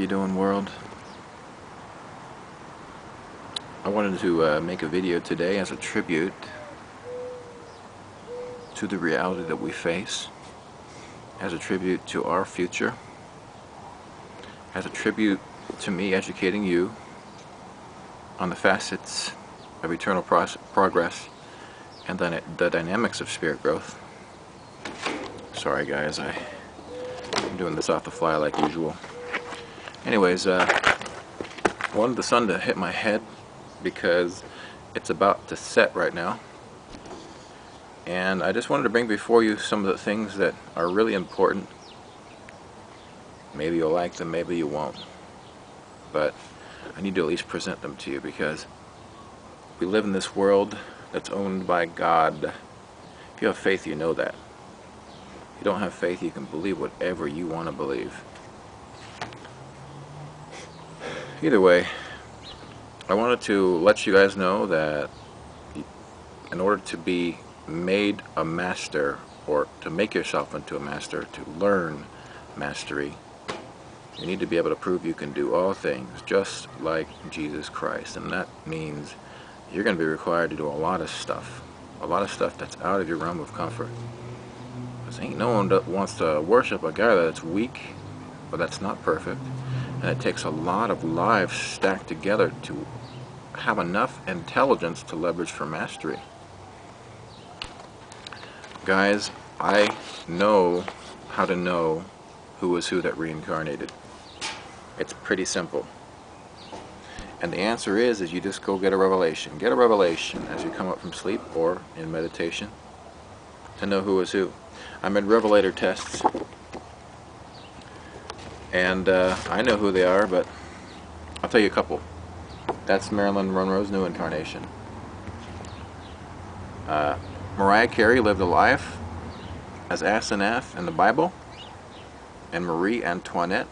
you doing, world? I wanted to make a video today as a tribute to the reality that we face, as a tribute to our future, as a tribute to me educating you on the facets of eternal progress and then the dynamics of spirit growth. Sorry guys, I'm doing this off the fly like usual. Anyways, I wanted the sun to hit my head because it's about to set right now, and I just wanted to bring before you some of the things that are really important. Maybe you'll like them, maybe you won't, but I need to at least present them to you because we live in this world that's owned by God. If you have faith, you know that. If you don't have faith, you can believe whatever you want to believe. Either way, I wanted to let you guys know that in order to be made a master, or to make yourself into a master, to learn mastery, you need to be able to prove you can do all things just like Jesus Christ. And that means you're going to be required to do a lot of stuff that's out of your realm of comfort. Because ain't no one that wants to worship a guy that's weak or that's not perfect. And it takes a lot of lives stacked together to have enough intelligence to leverage for mastery. Guys, I know how to know who is who that reincarnated. It's pretty simple. And the answer is you just go get a revelation. Get a revelation as you come up from sleep or in meditation to know who is who. I'm in revelator tests, and I know who they are, but I'll tell you a couple. That's Marilyn Monroe's new incarnation. Mariah Carey lived a life as Asenath in the Bible, and Marie Antoinette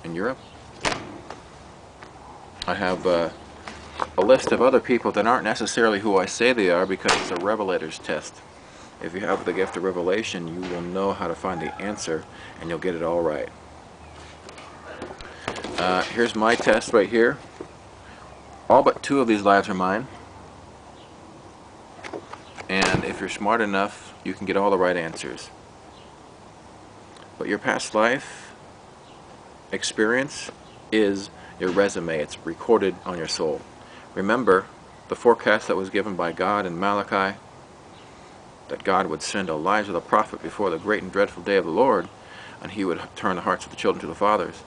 in Europe. I have a list of other people that aren't necessarily who I say they are because it's a revelator's test. If you have the gift of revelation, you will know how to find the answer and you'll get it all right. Here's my test right here. All but 2 of these lives are mine. And if you're smart enough, you can get all the right answers. But your past life experience is your resume. It's recorded on your soul. Remember the forecast that was given by God in Malachi, that God would send Elijah the prophet before the great and dreadful day of the Lord, and he would turn the hearts of the children to the fathers.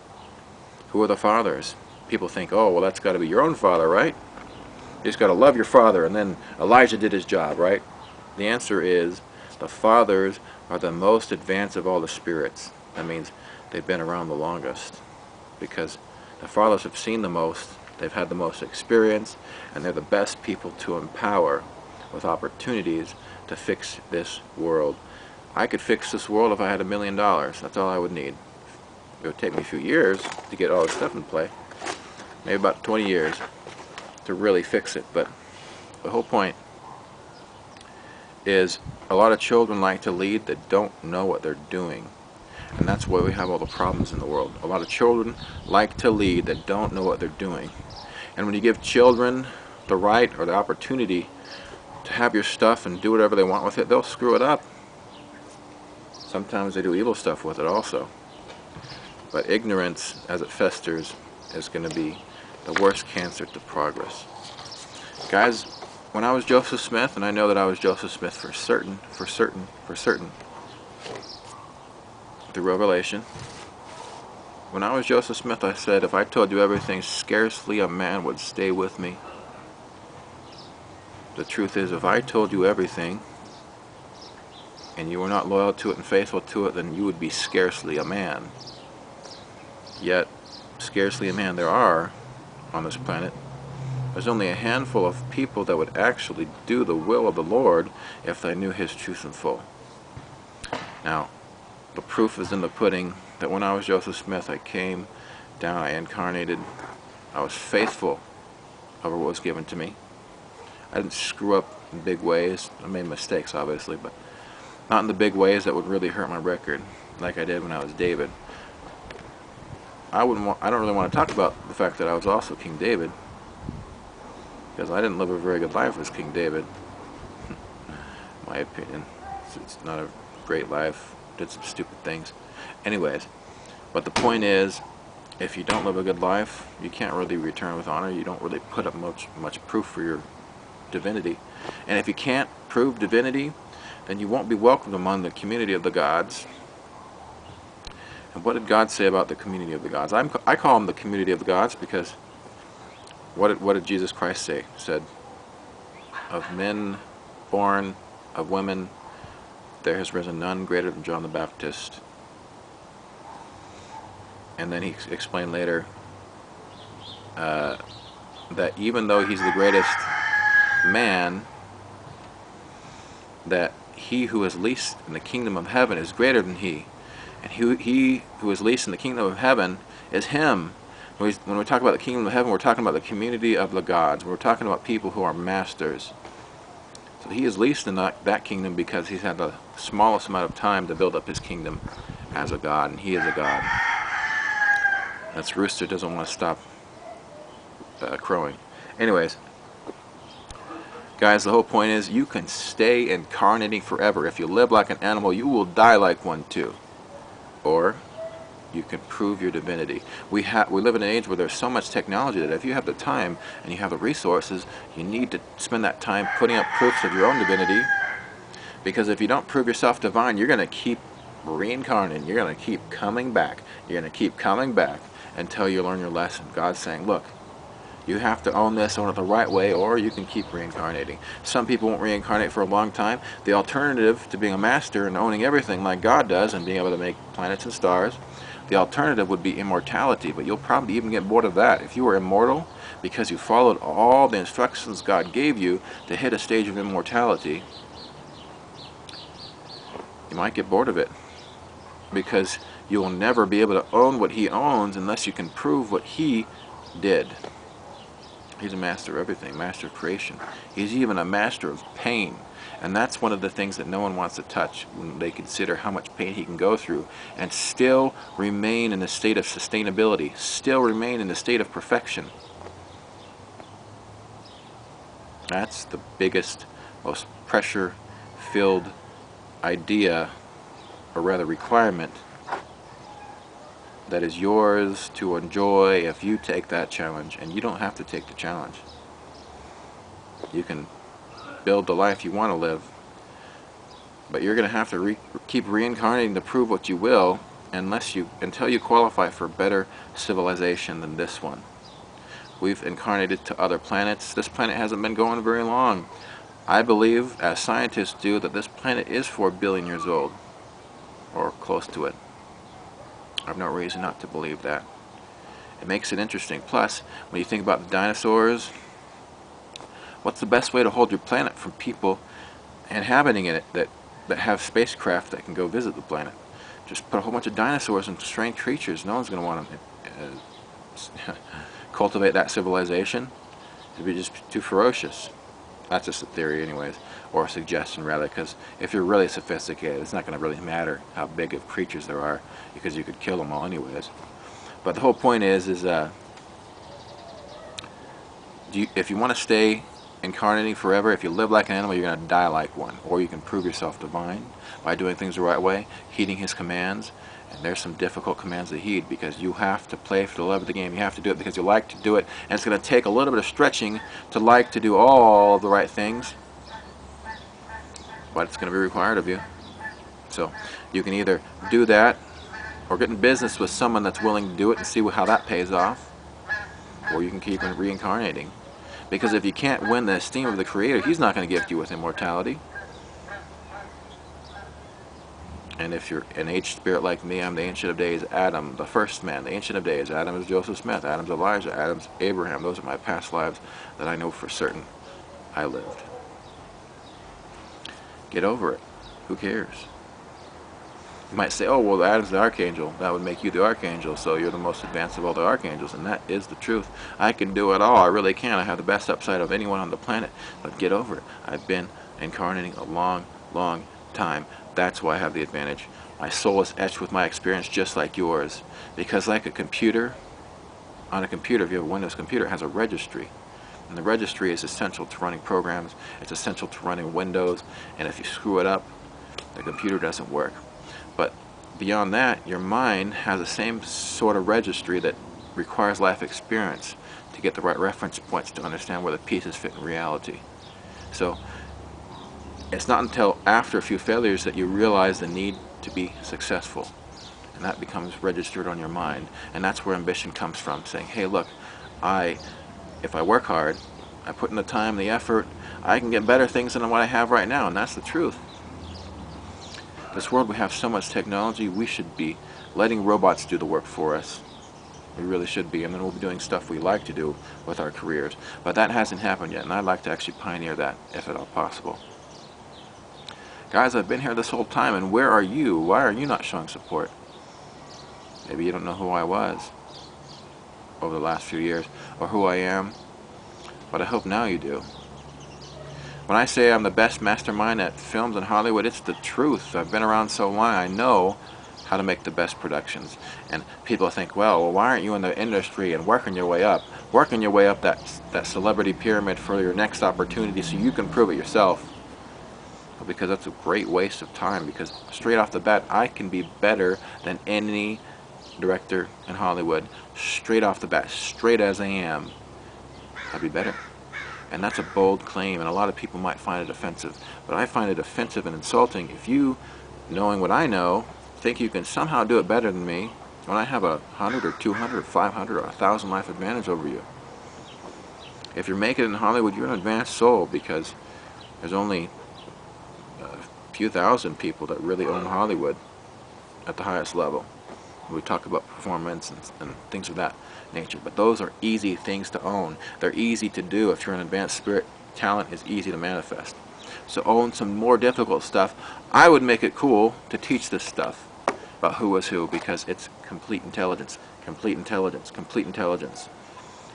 Who are the fathers? People think, oh, well, that's got to be your own father, right? You just got to love your father, and then Elijah did his job, right? The answer is the fathers are the most advanced of all the spirits. That means they've been around the longest, because the fathers have seen the most, they've had the most experience, and they're the best people to empower with opportunities to fix this world. I could fix this world if I had $1 million. That's all I would need. It would take me a few years to get all this stuff in play. Maybe about 20 years to really fix it. But the whole point is a lot of children like to lead that don't know what they're doing. And that's why we have all the problems in the world. A lot of children like to lead that don't know what they're doing. And when you give children the right or the opportunity to have your stuff and do whatever they want with it, they'll screw it up. Sometimes they do evil stuff with it also. But ignorance, as it festers, is going to be the worst cancer to progress. Guys, when I was Joseph Smith, and I know that I was Joseph Smith for certain, through revelation, when I was Joseph Smith, I said, if I told you everything, scarcely a man would stay with me. The truth is, if I told you everything, and you were not loyal to it and faithful to it, then you would be scarcely a man. Yet, scarcely a man there are on this planet. There's only a handful of people that would actually do the will of the Lord if they knew His truth in full. Now, the proof is in the pudding that when I was Joseph Smith, I came down, I incarnated, I was faithful over what was given to me. I didn't screw up in big ways. I made mistakes, obviously, but not in the big ways that would really hurt my record, like I did when I was David. I don't really want to talk about the fact that I was also King David, because I didn't live a very good life as King David. My opinion, it's not a great life. Did some stupid things. Anyways, but the point is, if you don't live a good life, you can't really return with honor. You don't really put up much proof for your divinity. And if you can't prove divinity, then you won't be welcomed among the community of the gods. And what did God say about the community of the gods? I call them the community of the gods because what did Jesus Christ say? He said, of men born of women, there has risen none greater than John the Baptist. And then he explained later that even though he's the greatest man, that he who is least in the kingdom of heaven is greater than he. And he who is least in the kingdom of heaven is him. When we talk about the kingdom of heaven, we're talking about the community of the gods. We're talking about people who are masters. So he is least in that kingdom because he's had the smallest amount of time to build up his kingdom as a god, and he is a god. That's rooster doesn't want to stop crowing. Anyways, guys, the whole point is you can stay incarnating forever. If you live like an animal, you will die like one too. Or you can prove your divinity. We live in an age where there's so much technology that if you have the time and you have the resources, you need to spend that time putting up proofs of your own divinity. Because if you don't prove yourself divine, you're going to keep reincarnating. You're going to keep coming back. You're going to keep coming back until you learn your lesson. God's saying, look, you have to own this, own it the right way, or you can keep reincarnating. Some people won't reincarnate for a long time. The alternative to being a master and owning everything like God does and being able to make planets and stars, the alternative would be immortality, but you'll probably even get bored of that. If you were immortal because you followed all the instructions God gave you to hit a stage of immortality, you might get bored of it, because you will never be able to own what he owns unless you can prove what he did. He's a master of everything, master of creation. He's even a master of pain. And that's one of the things that no one wants to touch when they consider how much pain he can go through and still remain in the state of sustainability, still remain in the state of perfection. That's the biggest, most pressure-filled idea, or rather requirement, that is yours to enjoy if you take that challenge. And you don't have to take the challenge. You can build the life you want to live, but you're going to have to keep reincarnating to prove what you will until you qualify for better civilization than this one. We've incarnated to other planets. This planet hasn't been going very long. I believe, as scientists do, that this planet is 4 billion years old, or close to it. I have no reason not to believe that. It makes it interesting. Plus, when you think about the dinosaurs, what's the best way to hold your planet from people inhabiting it that have spacecraft that can go visit the planet? Just put a whole bunch of dinosaurs and strange creatures. No one's going to want to cultivate that civilization. It'd be just too ferocious. That's just a theory anyways, or a suggestion rather, because if you're really sophisticated, it's not going to really matter how big of creatures there are, because you could kill them all anyways. But the whole point is if you want to stay incarnating forever, if you live like an animal, you're going to die like one. Or you can prove yourself divine by doing things the right way, heeding his commands. And there's some difficult commands to heed, because you have to play for the love of the game. You have to do it because you like to do it, and it's going to take a little bit of stretching to like to do all of the right things, but it's going to be required of you. So you can either do that or get in business with someone that's willing to do it and see how that pays off, or you can keep reincarnating. Because if you can't win the esteem of the Creator, he's not going to gift you with immortality. And if you're an aged spirit like me, I'm the Ancient of Days, Adam, the first man, the Ancient of Days. Adam is Joseph Smith, Adam's Elijah, Adam's Abraham. Those are my past lives that I know for certain I lived. Get over it. Who cares? You might say, oh, well, Adam's the archangel. That would make you the archangel, so you're the most advanced of all the archangels. And that is the truth. I can do it all. I really can. I have the best upside of anyone on the planet. But get over it. I've been incarnating a long, long time. That's why I have the advantage My soul is etched with my experience just like yours. Because like a computer, on a computer, if you have a Windows computer, it has a registry. And the registry is essential to running programs. It's essential to running Windows. And if you screw it up, the computer doesn't work. But beyond that, your mind has the same sort of registry that requires life experience to get the right reference points to understand where the pieces fit in reality. So it's not until after a few failures that you realize the need to be successful. And that becomes registered on your mind. And that's where ambition comes from, saying, hey, look, if I work hard, I put in the time, the effort, I can get better things than what I have right now. And that's the truth. This world, we have so much technology, we should be letting robots do the work for us. We really should be, and then we'll be doing stuff we like to do with our careers. But that hasn't happened yet, and I'd like to actually pioneer that, if at all possible. Guys, I've been here this whole time, and where are you? Why are you not showing support? Maybe you don't know who I was over the last few years, or who I am, but I hope now you do. When I say I'm the best mastermind at films in Hollywood, it's the truth. I've been around so long, I know how to make the best productions. And people think, well, why aren't you in the industry and working your way up? Working your way up that celebrity pyramid for your next opportunity so you can prove it yourself. Well, because that's a great waste of time, because straight off the bat, I can be better than any director in Hollywood. Straight off the bat, straight as I am, I'd be better. And that's a bold claim, and a lot of people might find it offensive. But I find it offensive and insulting if you, knowing what I know, think you can somehow do it better than me when I have 100 or 200 or 500 or 1,000 life advantage over you. If you're making it in Hollywood, you're an advanced soul, because there's only a few thousand people that really own Hollywood at the highest level. We talk about performance and things of that nature, but those are easy things to own. They're easy to do. If you're an advanced spirit, talent is easy to manifest. So own some more difficult stuff. I would make it cool to teach this stuff about who is who, because it's complete intelligence, complete intelligence, complete intelligence.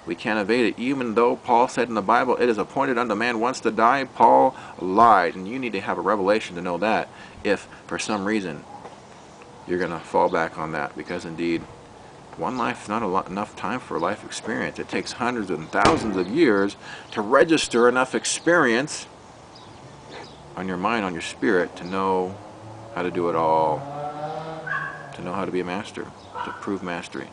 We can't evade it. Even though Paul said in the Bible, it is appointed unto man once to die, Paul lied. And you need to have a revelation to know that, if for some reason you're going to fall back on that, because indeed, one life is not enough time for life experience. It takes hundreds and thousands of years to register enough experience on your mind, on your spirit, to know how to do it all, to know how to be a master, to prove mastery.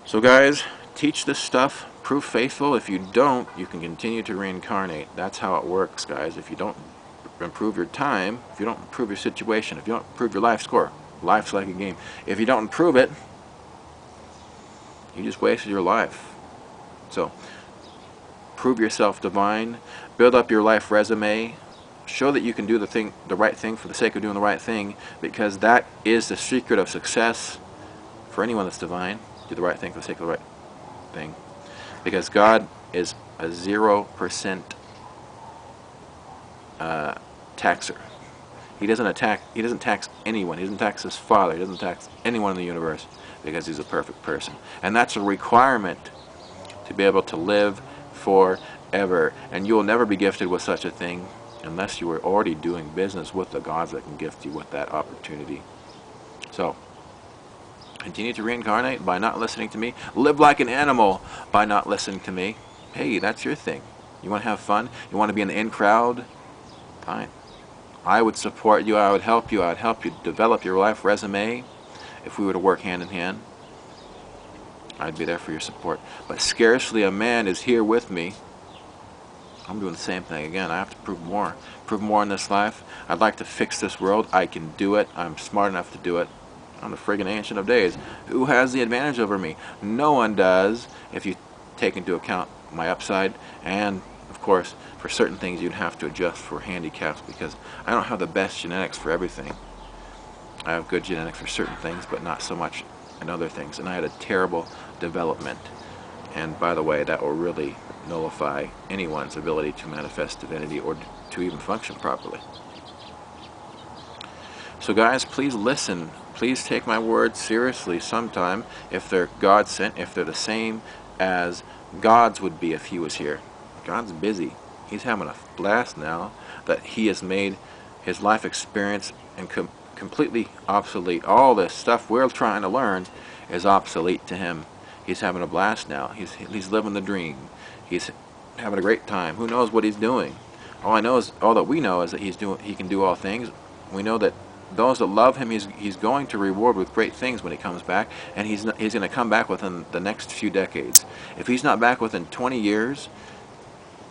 So guys, teach this stuff, prove faithful. If you don't, you can continue to reincarnate. That's how it works, guys. If you don't improve your time, if you don't improve your situation, if you don't improve your life score, life's like a game. If you don't improve it, you just wasted your life. So, prove yourself divine, build up your life resume, show that you can do the right thing for the sake of doing the right thing, because that is the secret of success for anyone that's divine. Do the right thing for the sake of the right thing. Because God is a 0% taxer. He doesn't tax anyone. He doesn't tax his father. He doesn't tax anyone in the universe, because he's a perfect person. And that's a requirement to be able to live forever. And you will never be gifted with such a thing unless you are already doing business with the gods that can gift you with that opportunity. So, continue to reincarnate by not listening to me. Live like an animal by not listening to me. Hey, that's your thing. You want to have fun? You want to be in the in crowd? Fine. I would support you. I would help you. I would help you develop your life resume. If we were to work hand in hand, I'd be there for your support. But scarcely a man is here with me. I'm doing the same thing again. I have to prove more. Prove more in this life. I'd like to fix this world. I can do it. I'm smart enough to do it. I'm the friggin' Ancient of Days. Who has the advantage over me? No one does, if you take into account my upside. And, of course, for certain things you'd have to adjust for handicaps, because I don't have the best genetics for everything. I have good genetics for certain things, but not so much in other things. And I had a terrible development. And, by the way, that will really nullify anyone's ability to manifest divinity or to even function properly. So guys, please listen. Please take my words seriously sometime, if they're God sent, if they're the same as God's would be if he was here. God's busy. He's having a blast now that he has made his life experience and completely obsolete. All this stuff we're trying to learn is obsolete to him. He's having a blast now. He's living the dream. He's having a great time. Who knows what he's doing? All that we know is that he can do all things. We know that those that love him, he's going to reward with great things when he comes back, and he's going to come back within the next few decades. If he's not back within 20 years,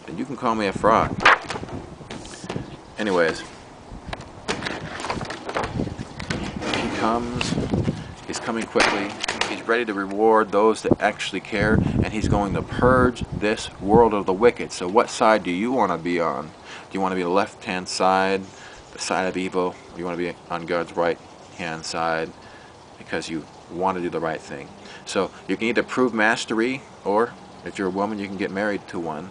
then you can call me a fraud. Anyways, he comes. He's coming quickly. He's ready to reward those that actually care, and he's going to purge this world of the wicked. So what side do you want to be on? Do you want to be the left-hand side, the side of evil? Or do you want to be on God's right-hand side because you want to do the right thing? So you can either prove mastery, or if you're a woman, you can get married to one.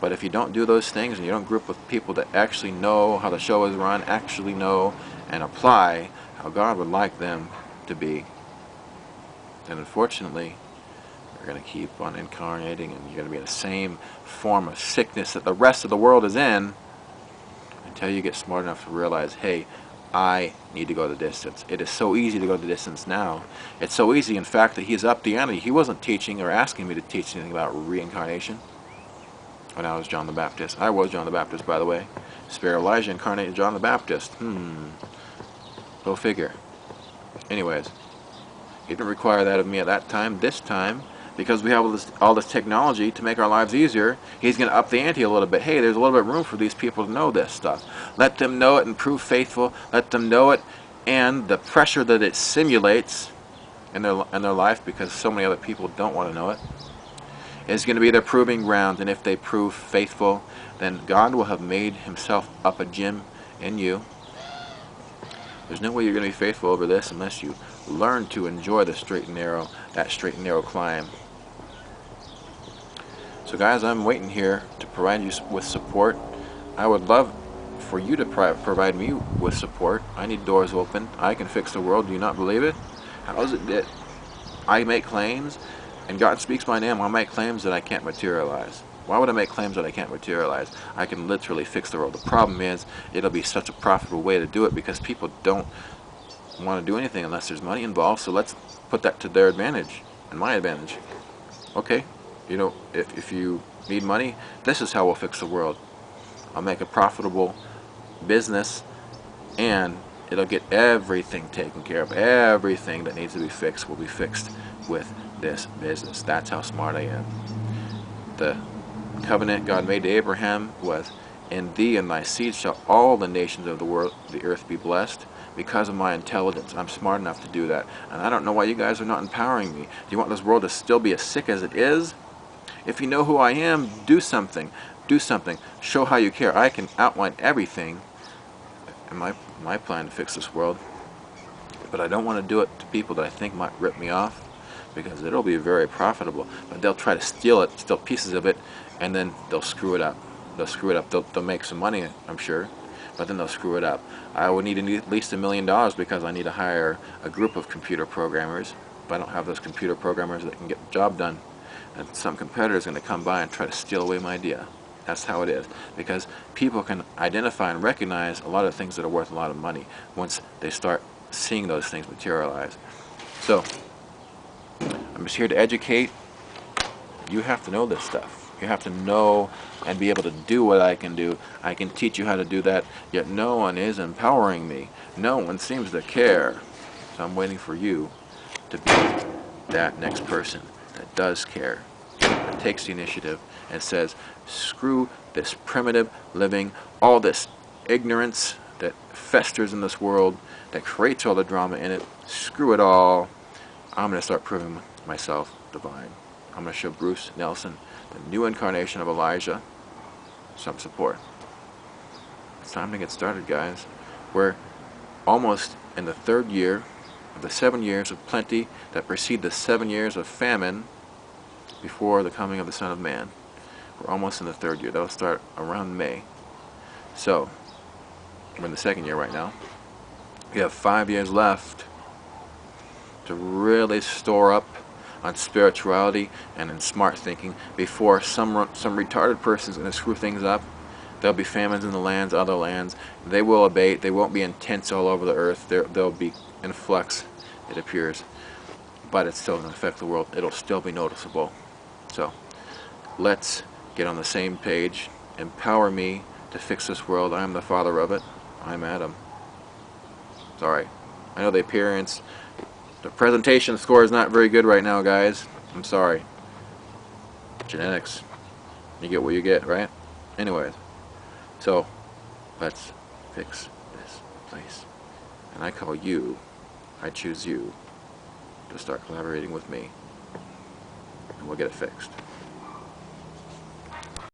But if you don't do those things, and you don't group with people that actually know how the show is run, actually know and apply how God would like them to be, then unfortunately you're going to keep on incarnating, and you're going to be in the same form of sickness that the rest of the world is in, until you get smart enough to realize, hey, I need to go the distance. It is so easy to go the distance now. It's so easy, in fact, that he's upped the ante. He wasn't teaching or asking me to teach anything about reincarnation when I was John the Baptist. I was John the Baptist, by the way. Spirit of Elijah incarnated John the Baptist. Go figure. Anyways, he didn't require that of me at that time. This time, because we have all this technology to make our lives easier, he's going to up the ante a little bit. Hey, there's a little bit of room for these people to know this stuff. Let them know it and prove faithful. Let them know it, and the pressure that it simulates in their life, because so many other people don't want to know it, is going to be their proving ground. And if they prove faithful, then God will have made himself up a gym in you. There's no way you're going to be faithful over this unless you learn to enjoy the straight and narrow, that straight and narrow climb. So guys, I'm waiting here to provide you with support. I would love for you to provide me with support. I need doors open. I can fix the world. Do you not believe it? How is it that I make claims, and God speaks my name? I'll make claims that I can't materialize. Why would I make claims that I can't materialize? I can literally fix the world. The problem is, it'll be such a profitable way to do it, because people don't want to do anything unless there's money involved. So let's put that to their advantage and my advantage. Okay, you know, if you need money, this is how we'll fix the world. I'll make a profitable business, and it'll get everything taken care of. Everything that needs to be fixed will be fixed with this business. That's how smart I am. The covenant God made to Abraham was, in thee and thy seed shall all the nations of the earth be blessed. Because of my intelligence, I'm smart enough to do that. And I don't know why you guys are not empowering me. Do you want this world to still be as sick as it is? If you know who I am, do something. Do something. Show how you care. I can outline everything in my plan to fix this world. But I don't want to do it to people that I think might rip me off, because it'll be very profitable. But they'll try to steal it, steal pieces of it, and then they'll screw it up. They'll screw it up. They'll make some money, I'm sure, but then they'll screw it up. I would need at least $1 million, because I need to hire a group of computer programmers. If I don't have those computer programmers that can get the job done, and some competitor is going to come by and try to steal away my idea. That's how it is, because people can identify and recognize a lot of things that are worth a lot of money once they start seeing those things materialize. So I'm just here to educate. You have to know this stuff. You have to know and be able to do what I can do. I can teach you how to do that, yet no one is empowering me. No one seems to care. So I'm waiting for you to be that next person that does care, that takes the initiative and says, screw this primitive living, all this ignorance that festers in this world, that creates all the drama in it. Screw it all. I'm going to start proving myself divine. I'm going to show Bruce Nelson, the new incarnation of Elijah, some support. It's time to get started, guys. We're almost in the 3rd year of the 7 years of plenty that precede the 7 years of famine before the coming of the Son of Man. We're almost in the 3rd year. That'll start around May. So, we're in the 2nd year right now. We have 5 years left to really store up on spirituality and in smart thinking before some retarded person is going to screw things up There'll be famines in the lands, other lands. They will abate. They won't be intense all over the earth. They'll be in flux, it appears. But it's still going to affect the world. It'll still be noticeable. So let's get on the same page. Empower me to fix this world. I am the father of it. I'm Adam. Sorry. I know the appearance, the presentation score is not very good right now, guys. I'm sorry. Genetics. You get what you get, right? Anyways. So, let's fix this place. And I call you, I choose you to start collaborating with me. And we'll get it fixed.